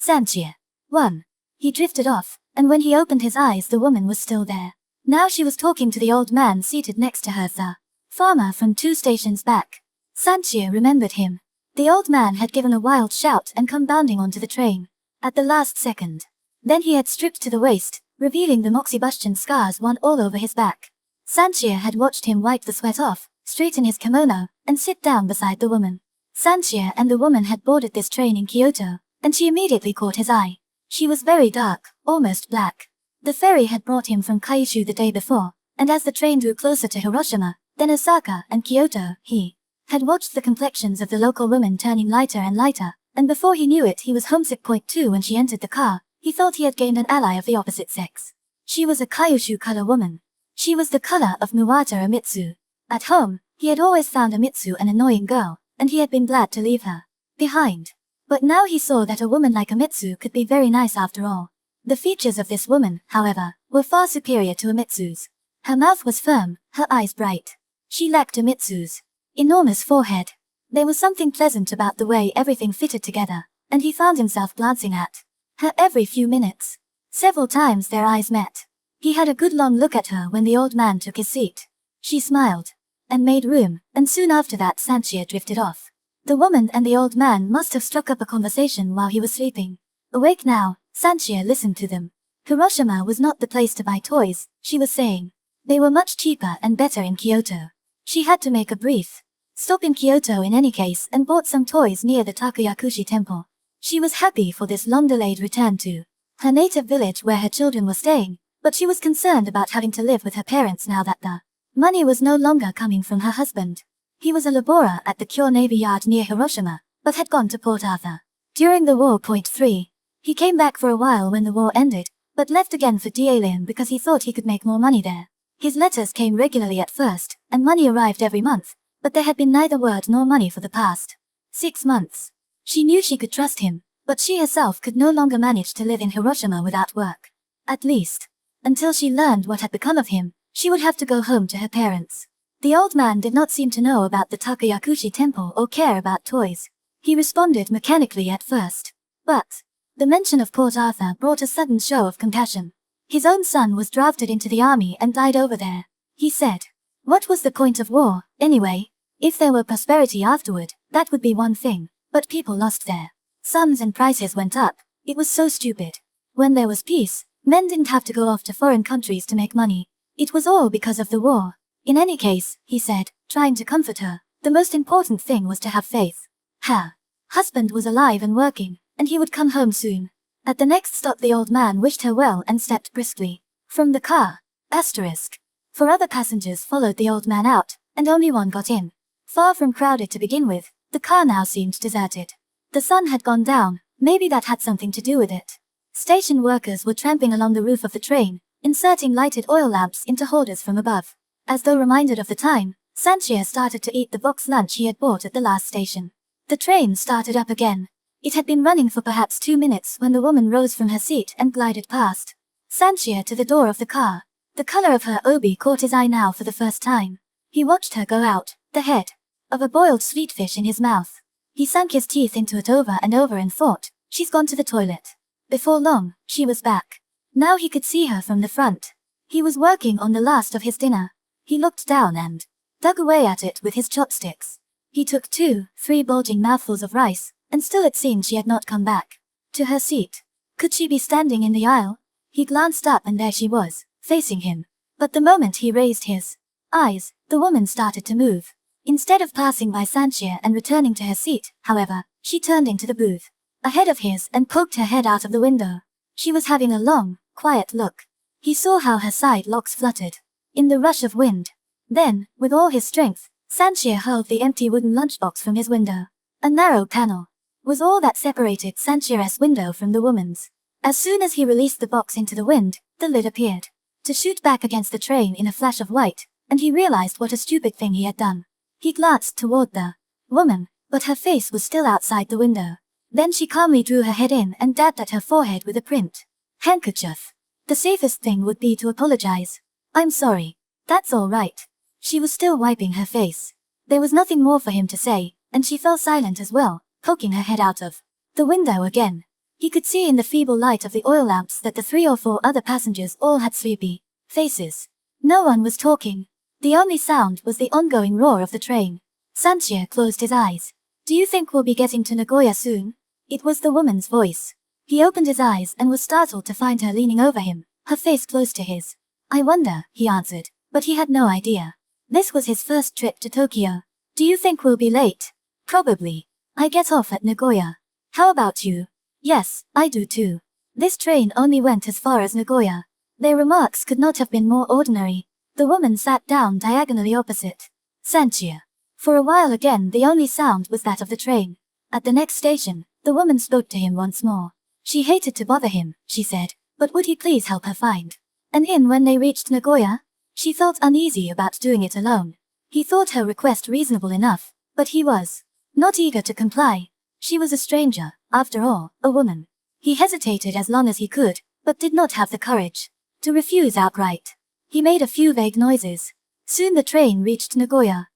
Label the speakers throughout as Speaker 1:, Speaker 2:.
Speaker 1: Sanshiro. 1. He drifted off, and when he opened his eyes the woman was still there. Now she was talking to the old man seated next to her, the farmer from 2 stations back. Sanshiro remembered him. The old man had given a wild shout and come bounding onto the train. At the last second. Then he had stripped to the waist, revealing the moxibustion scars one all over his back. Sanshiro had watched him wipe the sweat off, straighten his kimono, and sit down beside the woman. Sanshiro and the woman had boarded this train in Kyoto, and she immediately caught his eye. She was very dark, almost black. The ferry had brought him from Kyushu the day before, and as the train drew closer to Hiroshima, then Osaka and Kyoto, he had watched the complexions of the local women turning lighter and lighter, and before he knew it he was homesick. 2 When she entered the car, he felt he had gained an ally of the opposite sex. She was a Kyushu color woman. She was the color of Muwata Amitsu. At home, he had always found Amitsu an annoying girl, and he had been glad to leave her behind. But now he saw that a woman like Amitsu could be very nice after all. The features of this woman, however, were far superior to Amitsu's. Her mouth was firm, her eyes bright. She lacked Amitsu's enormous forehead. There was something pleasant about the way everything fitted together, and he found himself glancing at her every few minutes. Several times their eyes met. He had a good long look at her when the old man took his seat. She smiled and made room, and soon after that Sanshiro drifted off. The woman and the old man must have struck up a conversation while he was sleeping. Awake now, Sanshiro listened to them. Hiroshima was not the place to buy toys, she was saying. They were much cheaper and better in Kyoto. She had to make a brief stop in Kyoto in any case and bought some toys near the Takuyakushi temple. She was happy for this long-delayed return to her native village where her children were staying, but she was concerned about having to live with her parents now that the money was no longer coming from her husband. He was a laborer at the Kyo Navy Yard near Hiroshima, but had gone to Port Arthur during the war. 3. He came back for a while when the war ended, but left again for Dalian because he thought he could make more money there. His letters came regularly at first, and money arrived every month, but there had been neither word nor money for the past 6 months. She knew she could trust him, but she herself could no longer manage to live in Hiroshima without work. At least, until she learned what had become of him, she would have to go home to her parents. The old man did not seem to know about the Takuyakushi temple or care about toys. He responded mechanically at first. But the mention of Port Arthur brought a sudden show of compassion. His own son was drafted into the army and died over there. He said, what was the point of war, anyway? If there were prosperity afterward, that would be one thing, but people lost their sons and prices went up. It was so stupid. When there was peace, men didn't have to go off to foreign countries to make money. It was all because of the war. In any case, he said, trying to comfort her, the most important thing was to have faith. Her husband was alive and working, and he would come home soon. At the next stop the old man wished her well and stepped briskly from the car. Asterisk. 4 other passengers followed the old man out, and only one got in. Far from crowded to begin with, the car now seemed deserted. The sun had gone down, maybe that had something to do with it. Station workers were tramping along the roof of the train, inserting lighted oil lamps into holders from above. As though reminded of the time, Sanshiro started to eat the box lunch he had bought at the last station. The train started up again. It had been running for perhaps 2 minutes when the woman rose from her seat and glided past Sanshiro to the door of the car. The color of her obi caught his eye now for the first time. He watched her go out, the head of a boiled sweet fish in his mouth. He sank his teeth into it over and over and thought, she's gone to the toilet. Before long, she was back. Now he could see her from the front. He was working on the last of his dinner. He looked down and dug away at it with his chopsticks. He took 2, 3 bulging mouthfuls of rice, and still it seemed she had not come back to her seat. Could she be standing in the aisle? He glanced up and there she was, facing him. But the moment he raised his eyes, the woman started to move. Instead of passing by Sanshiro and returning to her seat, however, she turned into the booth ahead of his and poked her head out of the window. She was having a long, quiet look. He saw how her side locks fluttered in the rush of wind. Then, with all his strength, Sanshiro hurled the empty wooden lunchbox from his window. A narrow panel was all that separated Sanshiro's window from the woman's. As soon as he released the box into the wind, the lid appeared to shoot back against the train in a flash of white, and he realized what a stupid thing he had done. He glanced toward the woman, but her face was still outside the window. Then she calmly drew her head in and dabbed at her forehead with a print handkerchief. The safest thing would be to apologize. I'm sorry. That's all right. She was still wiping her face. There was nothing more for him to say, and she fell silent as well, poking her head out of the window again. He could see in the feeble light of the oil lamps that the 3 or 4 other passengers all had sleepy faces. No one was talking. The only sound was the ongoing roar of the train. Sanshiro closed his eyes. Do you think we'll be getting to Nagoya soon? It was the woman's voice. He opened his eyes and was startled to find her leaning over him, her face close to his. I wonder, he answered, but he had no idea. This was his first trip to Tokyo. Do you think we'll be late? Probably. I get off at Nagoya. How about you? Yes, I do too. This train only went as far as Nagoya. Their remarks could not have been more ordinary. The woman sat down diagonally opposite Sanshiro. For a while again the only sound was that of the train. At the next station, the woman spoke to him once more. She hated to bother him, she said, but would he please help her find an inn when they reached Nagoya? She felt uneasy about doing it alone. He thought her request reasonable enough, but he was not eager to comply. She was a stranger, after all, a woman. He hesitated as long as he could, but did not have the courage to refuse outright. He made a few vague noises. Soon the train reached Nagoya.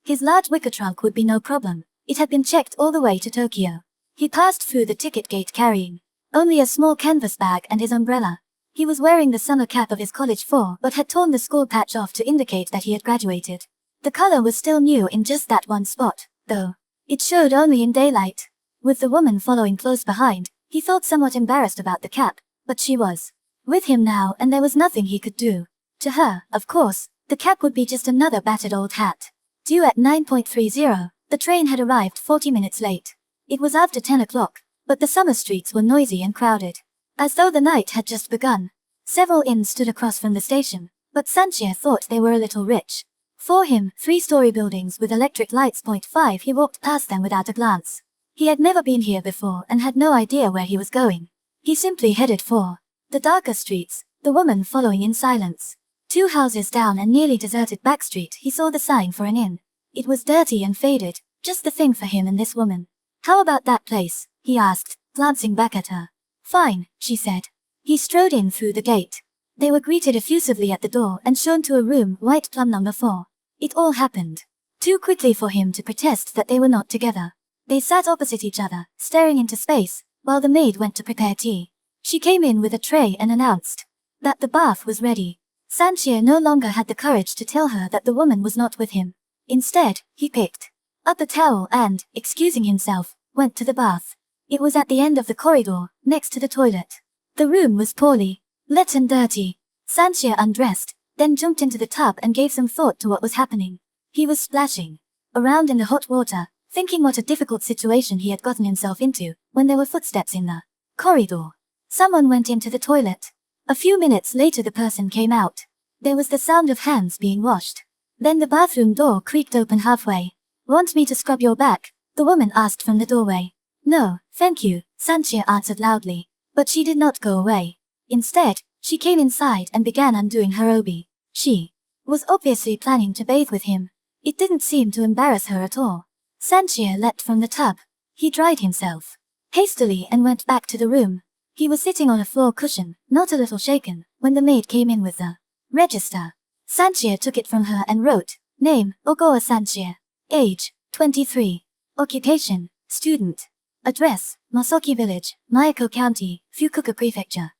Speaker 1: His large wicker trunk would be no problem. It had been checked all the way to Tokyo. He passed through the ticket gate carrying only a small canvas bag and his umbrella. He was wearing the summer cap of his college but had torn the school patch off to indicate that he had graduated. The color was still new in just that one spot, though. It showed only in daylight. With the woman following close behind, he felt somewhat embarrassed about the cap, but she was with him now and there was nothing he could do. To her, of course, the cap would be just another battered old hat. Due at 9:30, the train had arrived 40 minutes late. It was after 10 o'clock, but the summer streets were noisy and crowded, as though the night had just begun. Several inns stood across from the station, but Sanshiro thought they were a little rich. For him, 3-story buildings with electric lights. 5 He walked past them without a glance. He had never been here before and had no idea where he was going. He simply headed for the darker streets, the woman following in silence. 2 houses down a nearly deserted back street he saw the sign for an inn. It was dirty and faded, just the thing for him and this woman. How about that place? He asked, glancing back at her. Fine, she said. He strode in through the gate. They were greeted effusively at the door and shown to a room, white plum number 4. It all happened too quickly for him to protest that they were not together. They sat opposite each other, staring into space, while the maid went to prepare tea. She came in with a tray and announced that the bath was ready. Sanshiro no longer had the courage to tell her that the woman was not with him. Instead, he picked up a towel and, excusing himself, went to the bath. It was at the end of the corridor, next to the toilet. The room was poorly lit and dirty. Sanshiro undressed, then jumped into the tub and gave some thought to what was happening. He was splashing around in the hot water, thinking what a difficult situation he had gotten himself into, when there were footsteps in the corridor. Someone went into the toilet. A few minutes later the person came out. There was the sound of hands being washed. Then the bathroom door creaked open halfway. Want me to scrub your back? The woman asked from the doorway. No, thank you, Sanshiro answered loudly. But she did not go away. Instead, she came inside and began undoing her obi. She was obviously planning to bathe with him. It didn't seem to embarrass her at all. Sanshiro leapt from the tub. He dried himself hastily and went back to the room. He was sitting on a floor cushion, not a little shaken, when the maid came in with the register. Sanshiro took it from her and wrote, Name, Ogawa Sanshiro. Age, 23. Occupation, student. Address, Masoki Village, Miyako County, Fukuoka Prefecture.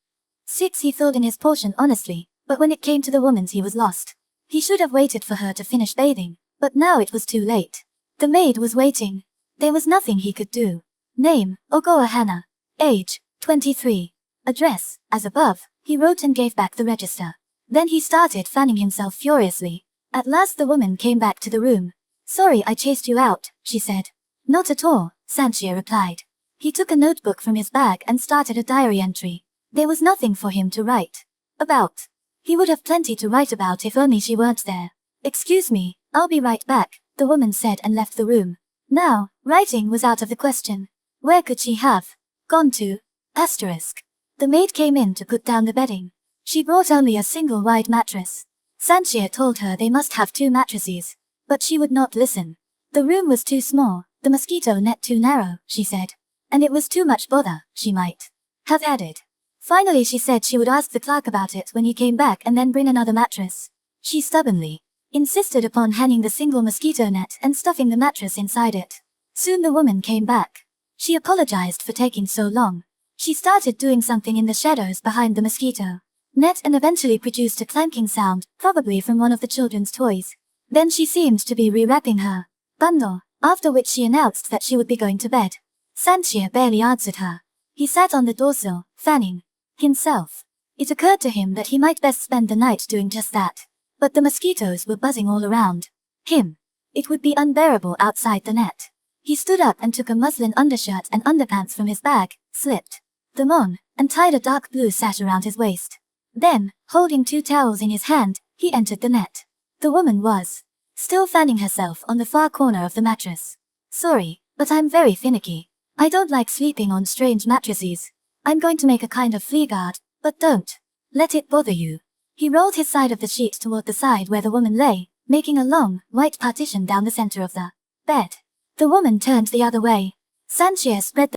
Speaker 1: 6 He filled in his portion honestly, but when it came to the woman's he was lost. He should have waited for her to finish bathing, but now it was too late. The maid was waiting. There was nothing he could do. Name, Ogawa Hana. Age, 23. Address, as above, he wrote and gave back the register. Then he started fanning himself furiously. At last the woman came back to the room. Sorry I chased you out, she said. Not at all, Sanshiro replied. He took a notebook from his bag and started a diary entry. There was nothing for him to write about. He would have plenty to write about if only she weren't there. Excuse me, I'll be right back, the woman said and left the room. Now, writing was out of the question. Where could she have gone to? The maid came in to put down the bedding. She brought only a single wide mattress. Sanshiro told her they must have 2 mattresses. But she would not listen. The room was too small, the mosquito net too narrow, she said. And it was too much bother, she might have added. Finally she said she would ask the clerk about it when he came back and then bring another mattress. She stubbornly insisted upon hanging the single mosquito net and stuffing the mattress inside it. Soon the woman came back. She apologized for taking so long. She started doing something in the shadows behind the mosquito net and eventually produced a clanking sound, probably from one of the children's toys. Then she seemed to be rewrapping her bundle, after which she announced that she would be going to bed. Sanshiro barely answered her. He sat on the doorsill, fanning himself. It occurred to him that he might best spend the night doing just that. But the mosquitoes were buzzing all around him. It would be unbearable outside the net. He stood up and took a muslin undershirt and underpants from his bag, slipped them on, and tied a dark blue sash around his waist. Then, holding 2 towels in his hand, he entered the net. The woman was still fanning herself on the far corner of the mattress. Sorry, but I'm very finicky. I don't like sleeping on strange mattresses. I'm going to make a kind of flea guard, but don't let it bother you. He rolled his side of the sheet toward the side where the woman lay, making a long, white partition down the center of the bed. The woman turned the other way. Sanshiro spread the